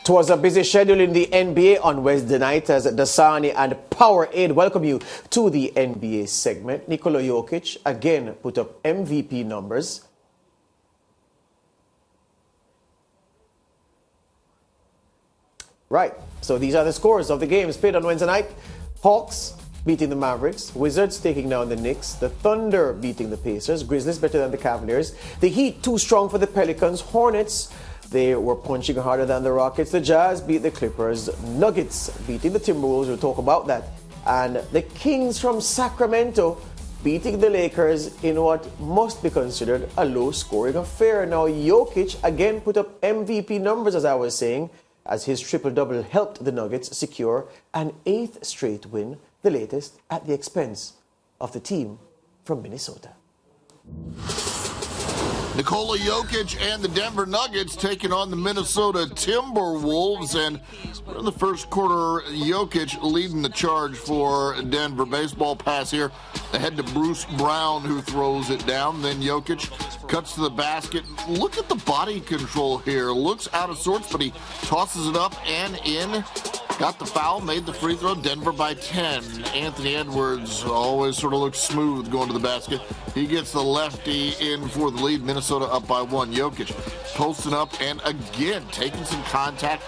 It was a busy schedule in the NBA on Wednesday night as Dasani and Powerade welcome you to the NBA segment. Nikola Jokic again put up MVP numbers. Right, so these are the scores of the games played on Wednesday night. Hawks beating the Mavericks, Wizards taking down the Knicks, the Thunder beating the Pacers, Grizzlies better than the Cavaliers, the Heat too strong for the Pelicans, Hornets, they were punching harder than the Rockets, the Jazz beat the Clippers, Nuggets beating the Timberwolves, we'll talk about that, and the Kings from Sacramento beating the Lakers in what must be considered a low-scoring affair. Now, Jokic again put up MVP numbers, as I was saying, as his triple-double helped the Nuggets secure an 8th straight win, the latest at the expense of the team from Minnesota. Nikola Jokic and the Denver Nuggets taking on the Minnesota Timberwolves. And in the first quarter, Jokic leading the charge for Denver. Baseball pass here ahead to Bruce Brown, who throws it down. Then Jokic cuts to the basket. Look at the body control here. Looks out of sorts, but he tosses it up and in. Got the foul, made the free throw. Denver by 10. Anthony Edwards always sort of looks smooth going to the basket. He gets the lefty in for the lead. Minnesota up by 1. Jokic posting up and again taking some contact,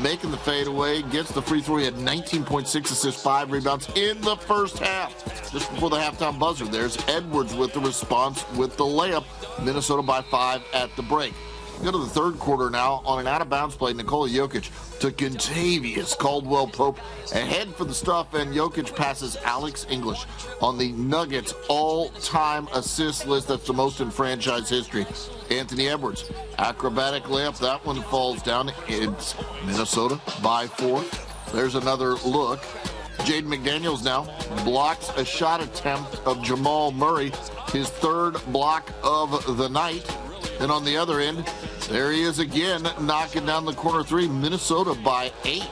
making the fadeaway, gets the free throw. He had 19.6 assists, 5 rebounds in the first half. Just before the halftime buzzer, there's Edwards with the response with the layup. Minnesota by 5 at the break. Go to the third quarter now on an out-of-bounds play. Nikola Jokic to Kentavious Caldwell-Pope ahead for the stuff, and Jokic passes Alex English on the Nuggets all-time assist list. That's the most in franchise history. Anthony Edwards, acrobatic layup. That one falls down. It's Minnesota by 4. There's another look. Jaden McDaniels now blocks a shot attempt of Jamal Murray, his third block of the night. And on the other end, there he is again, knocking down the corner 3. Minnesota by 8.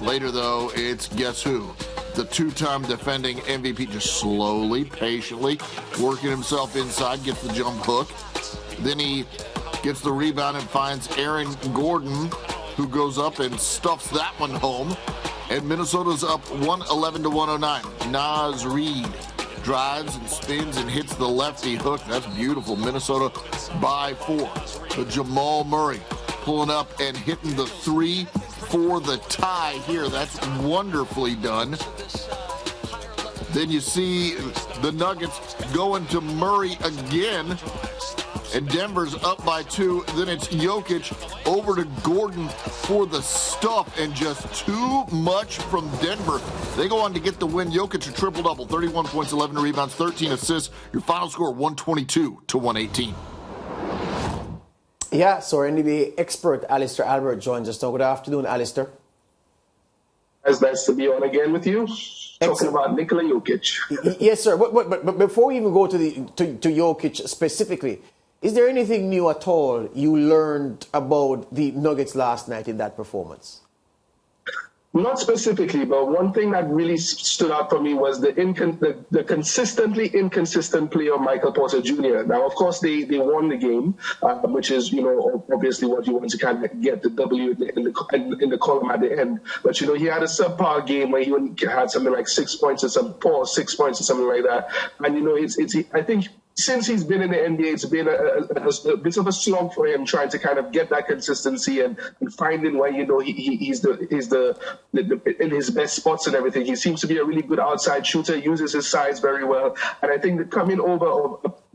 Later, though, it's guess who? The two-time defending MVP, just slowly, patiently working himself inside, gets the jump hook. Then he gets the rebound and finds Aaron Gordon, who goes up and stuffs that one home. And Minnesota's up 111 to 109. Naz Reid drives and spins and hits the lefty hook. That's beautiful. Minnesota by 4. But Jamal Murray pulling up and hitting the 3 for the tie here. That's wonderfully done. Then you see the Nuggets going to Murray again. And Denver's up by 2. Then it's Jokic over to Gordon for the stuff, and just too much from Denver. They go on to get the win. Jokic a triple-double, 31 points, 11 rebounds, 13 assists. Your final score, 122 to 118. Yeah, so our NBA expert, Alistair Albert, joins us now. Good afternoon, Alistair. It's nice to be on again with you. Talking about Nikola Jokic. Yes, sir. But before we even go to Jokic specifically, is there anything new at all you learned about the Nuggets last night in that performance? Not specifically, but one thing that really stood out for me was the consistently inconsistent play of Michael Porter Jr. Now, of course, they won the game, which is, obviously what you want to kind of get the W in the column at the end. But, he had a subpar game where he had something like 6 points or 6 points or something like that. And, I think since he's been in the NBA, it's been a bit of a slog for him trying to kind of get that consistency and finding where he's in his best spots and everything. He seems to be a really good outside shooter, uses his size very well, and I think that coming over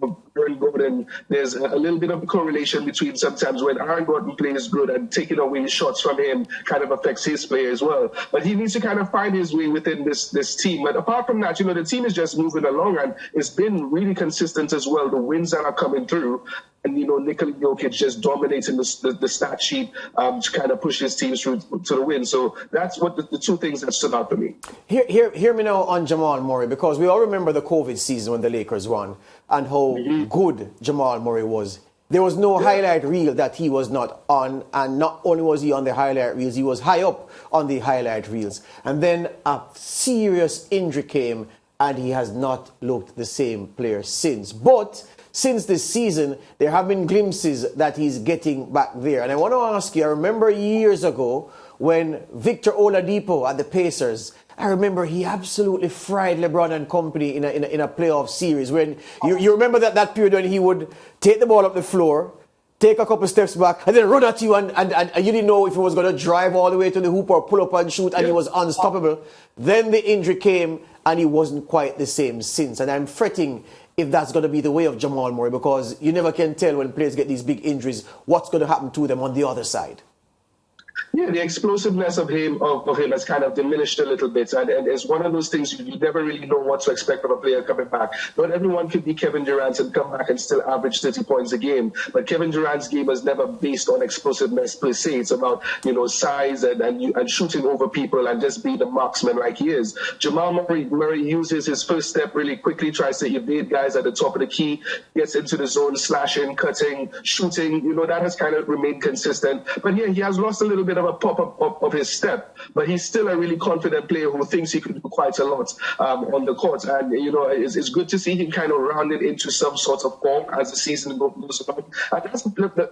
of Aaron Gordon, there's a little bit of a correlation between sometimes when Aaron Gordon plays good and taking away shots from him kind of affects his play as well. But he needs to kind of find his way within this team. But apart from that, the team is just moving along, and it's been really consistent as well. The wins that are coming through, and Nikola Jokic just dominating the stat sheet to kind of push his team through to the win. So that's what the two things that stood out for me. Hear me now on Jamal Murray, because we all remember the COVID season when the Lakers won and how good Jamal Murray was. There was no highlight reel that he was not on, and not only was he on the highlight reels, he was high up on the highlight reels. And then a serious injury came, and he has not looked the same player since. But since this season, there have been glimpses that he's getting back there. And I want to ask you, I remember years ago when Victor Oladipo at the Pacers, I remember he absolutely fried LeBron and company in a playoff series. When you remember that period when he would take the ball up the floor, take a couple steps back, and then run at you, and you didn't know if he was going to drive all the way to the hoop or pull up and shoot, and he was unstoppable. Then the injury came, and he wasn't quite the same since. And I'm fretting if that's going to be the way of Jamal Murray, because you never can tell when players get these big injuries what's going to happen to them on the other side. Yeah, the explosiveness of him has kind of diminished a little bit, and it's one of those things you never really know what to expect from a player coming back. Not everyone could be Kevin Durant and come back and still average 30 points a game, but Kevin Durant's game was never based on explosiveness per se. It's about size and shooting over people and just being a marksman like he is. Jamal Murray uses his first step really quickly, tries to evade guys at the top of the key, gets into the zone, slashing, cutting, shooting. That has kind of remained consistent. But yeah, he has lost a little bit of a pop of his step, but he's still a really confident player who thinks he could do quite a lot on the court. And it's good to see him kind of rounded into some sort of form as the season goes on. And that's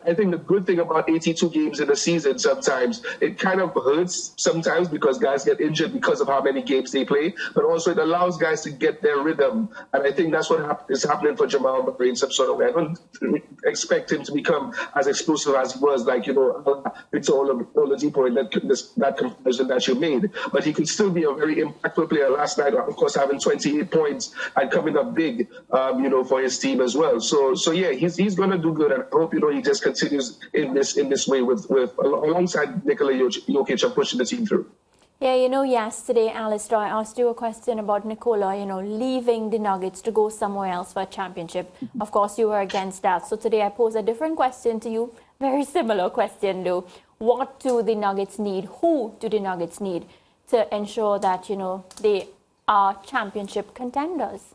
I think the good thing about 82 games in a season. Sometimes it kind of hurts sometimes because guys get injured because of how many games they play, but also it allows guys to get their rhythm. And I think that's what is happening for Jamal Murray in some sort of way. I don't expect him to become as explosive as he was, like Victor Oladipo in that comparison that you made, but he could still be a very impactful player. Last night, of course, having 28 points and coming up big, for his team as well. So yeah, he's going to do good, and I hope he just continues in this way with alongside Nikola Jokic and pushing the team through. Yeah, yesterday, Alistair, I asked you a question about Nikola, leaving the Nuggets to go somewhere else for a championship. Of course, you were against that. So today I pose a different question to you, very similar question though. What do the Nuggets need? Who do the Nuggets need to ensure that, they are championship contenders?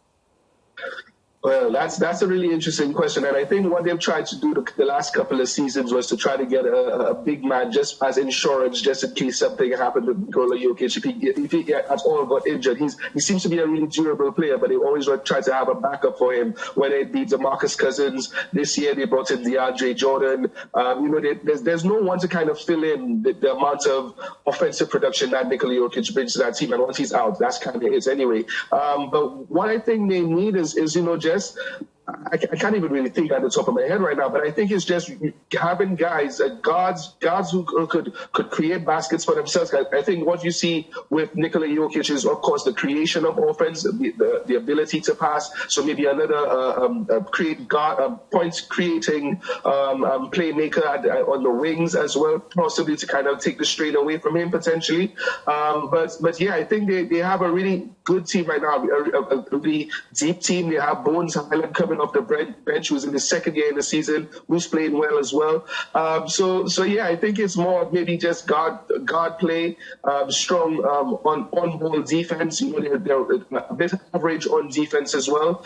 Well, that's a really interesting question, and I think what they've tried to do the last couple of seasons was to try to get a big man just as insurance, just in case something happened to Nikola Jokic. If he at all got injured, he seems to be a really durable player, but they always try to have a backup for him. Whether it be DeMarcus Cousins, this year they brought in DeAndre Jordan. There's no one to kind of fill in the amount of offensive production that Nikola Jokic brings to that team, and once he's out, that's kind of it anyway. But what I think they need is just I can't even really think at the top of my head right now, but I think it's just having guys, guards who could create baskets for themselves. I think what you see with Nikola Jokic is, of course, the creation of offense, the ability to pass. So maybe another points creating playmaker on the wings as well, possibly to kind of take the strain away from him potentially. But yeah, I think they have a really good team right now, a really deep team. They have Bones Highland coming off the bench, who's in his second year in the season, who's playing well as well. So yeah, I think it's more maybe just guard play, strong on-ball defense. They're a bit average on defense as well.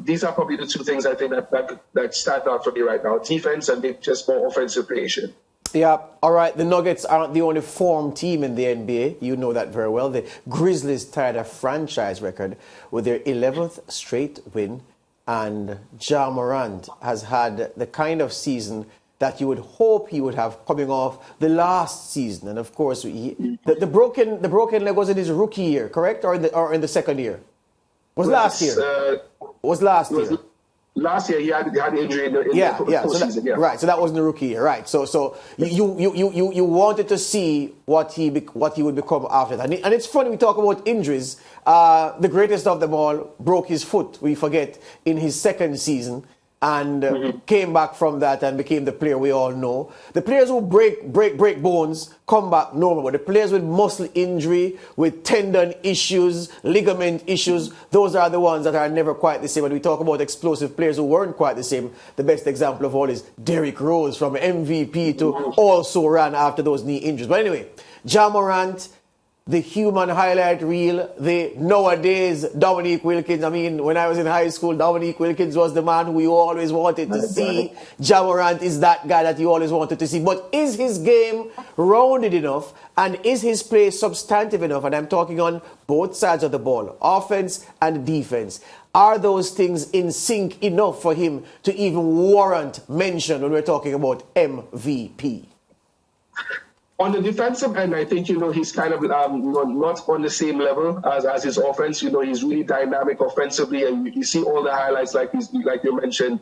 These are probably the two things I think that stand out for me right now: defense and maybe just more offensive creation. Yeah, all right. The Nuggets aren't the only form team in the NBA. You know that very well. The Grizzlies tied a franchise record with their 11th straight win. And Ja Morant has had the kind of season that you would hope he would have coming off the last season. And of course, the broken leg was in his rookie year, correct? Or in the second year? Was last year? Last year he had an injury in the postseason. Right, so that wasn't the rookie year, right? So you wanted to see what he would become after that. And it's funny we talk about injuries. The greatest of them all broke his foot, we forget, in his second season, and came back from that and became the player we all know. The players who break bones come back normal, but the players with muscle injury, with tendon issues, ligament issues, those are the ones that are never quite the same. When we talk about explosive players who weren't quite the same, the best example of all is Derrick Rose, from MVP to also ran after those knee injuries. But anyway, Ja Morant the human highlight reel, the nowadays Dominique Wilkins. I mean, when I was in high school, Dominique Wilkins was the man who you always wanted to see. Ja Morant is that guy that you always wanted to see. But is his game rounded enough, and is his play substantive enough? And I'm talking on both sides of the ball, offense and defense. Are those things in sync enough for him to even warrant mention when we're talking about MVP? On the defensive end, I think, he's kind of not on the same level as his offense. He's really dynamic offensively, and you see all the highlights like you mentioned,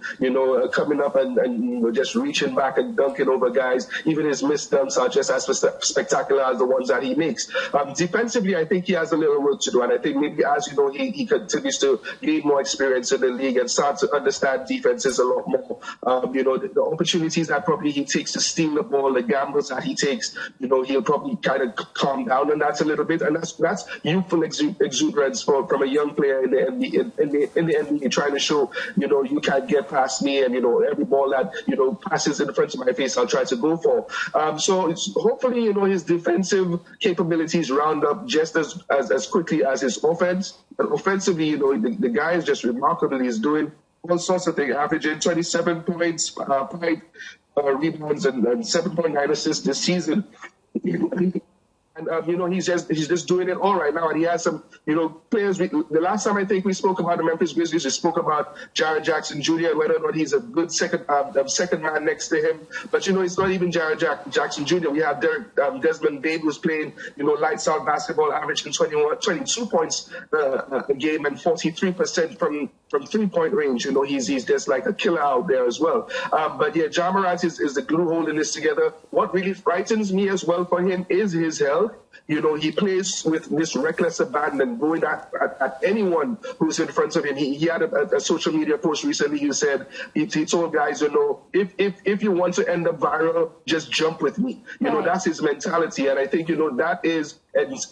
coming up and just reaching back and dunking over guys. Even his missed dunks are just as spectacular as the ones that he makes. Defensively, I think he has a little work to do, and I think maybe as he continues to gain more experience in the league and start to understand defenses a lot more. The opportunities that probably he takes to steal the ball, the gambles that he takes, he'll probably kind of calm down on that a little bit, and that's youthful exuberance from a young player in the NBA, trying to show, you can't get past me, and every ball that passes in front of my face, I'll try to go for. So it's hopefully his defensive capabilities round up just as quickly as his offense. And offensively, the guy is just remarkable. He's doing all sorts of things, averaging 27 points, 5 rebounds and 7.9 assists this season. And he's just doing it all right now. And he has some players. The last time I think we spoke about the Memphis Grizzlies, we spoke about Jaren Jackson Jr. and whether or not he's a good second man next to him. But it's not even Jaren Jackson Jr. We have Desmond Bane, who's playing lights out basketball, averaging 22 points a game and 43% from 3-point range. He's just like a killer out there as well. But yeah, Ja Morant is the glue holding this together. What really frightens me as well for him is his health. He plays with this reckless abandon, going at anyone who's in front of him. He had a social media post recently. He said he told guys, if you want to end up viral, just jump with me. That's his mentality, and I think that is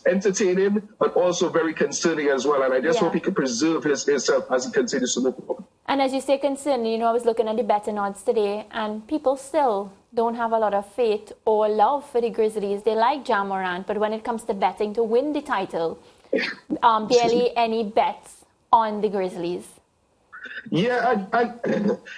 entertaining, but also very concerning as well. And I just hope he can preserve himself as he continues to move forward. And as you say, concerning, I was looking at the betting odds today, and people still don't have a lot of faith or love for the Grizzlies. They like Ja Morant, but when it comes to betting to win the title, barely any bets on the Grizzlies. Yeah,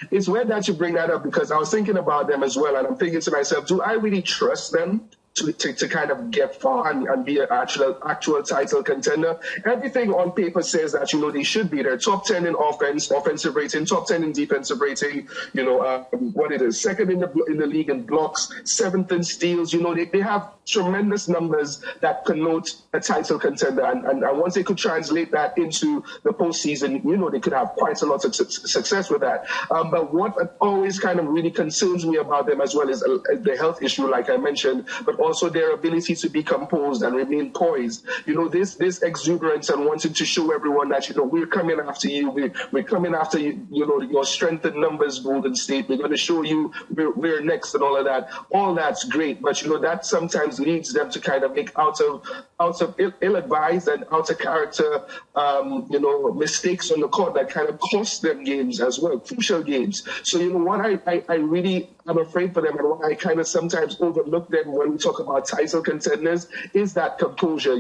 it's weird that you bring that up, because I was thinking about them as well, and I'm thinking to myself, do I really trust them to kind of get far and be an actual title contender? Everything on paper says that, they should be there. Top 10 in offensive rating, top 10 in defensive rating, what it is, second in the league in blocks, 7th in steals. They have tremendous numbers that connote a title contender. And once they could translate that into the postseason, they could have quite a lot of success with that. But what always kind of really concerns me about them as well is the health issue, like I mentioned, but also their ability to be composed and remain poised. This exuberance and wanting to show everyone that, we're coming after you. We're coming after you, your strength in numbers, Golden State. We're going to show you we're next and all of that. All that's great. But, that sometimes leads them to kind of make out of ill-advised and out of character, mistakes on the court that kind of cost them games as well, crucial games. So, what I really am afraid for them, and what I kind of sometimes overlook them when we talk about title contenders, is that composure.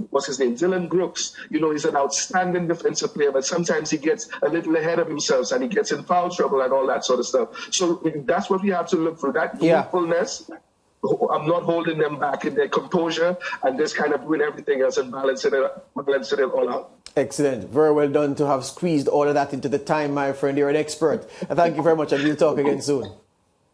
What's his name? Dylan Brooks. He's an outstanding defensive player, but sometimes he gets a little ahead of himself and he gets in foul trouble and all that sort of stuff. So that's what we have to look for, that youthfulness. I'm not holding them back in their composure and just kind of doing everything else and balancing it all out. Excellent. Very well done to have squeezed all of that into the time, my friend. You're an expert. Thank you very much, and we'll talk again soon.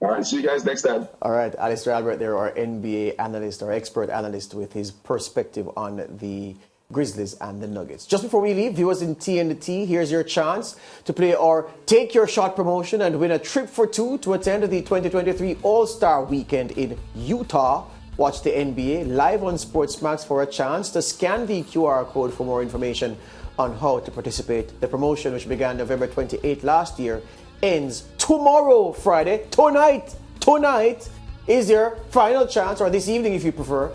All right, see you guys next time. All right, Alistair Albert there, our NBA analyst, our expert analyst, with his perspective on the Grizzlies and the Nuggets. Just before we leave, viewers in TNT, here's your chance to play our Take Your Shot promotion and win a trip for two to attend the 2023 All-Star Weekend in Utah. Watch the NBA live on SportsMax for a chance to scan the QR code for more information on how to participate. The promotion, which began November 28th last year, ends tomorrow, Friday. Tonight is your final chance, or this evening if you prefer,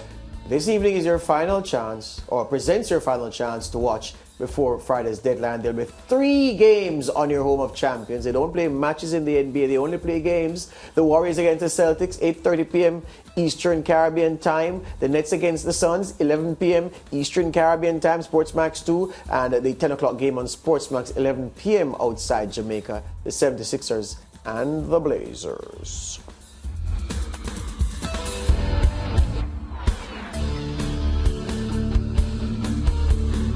This evening is your final chance, or presents your final chance to watch before Friday's deadline. There'll be 3 games on your home of champions. They don't play matches in the NBA, they only play games. The Warriors against the Celtics, 8:30 p.m. Eastern Caribbean time. The Nets against the Suns, 11 p.m. Eastern Caribbean time, Sportsmax 2. And the 10 o'clock game on Sportsmax, 11 p.m. outside Jamaica, the 76ers and the Blazers.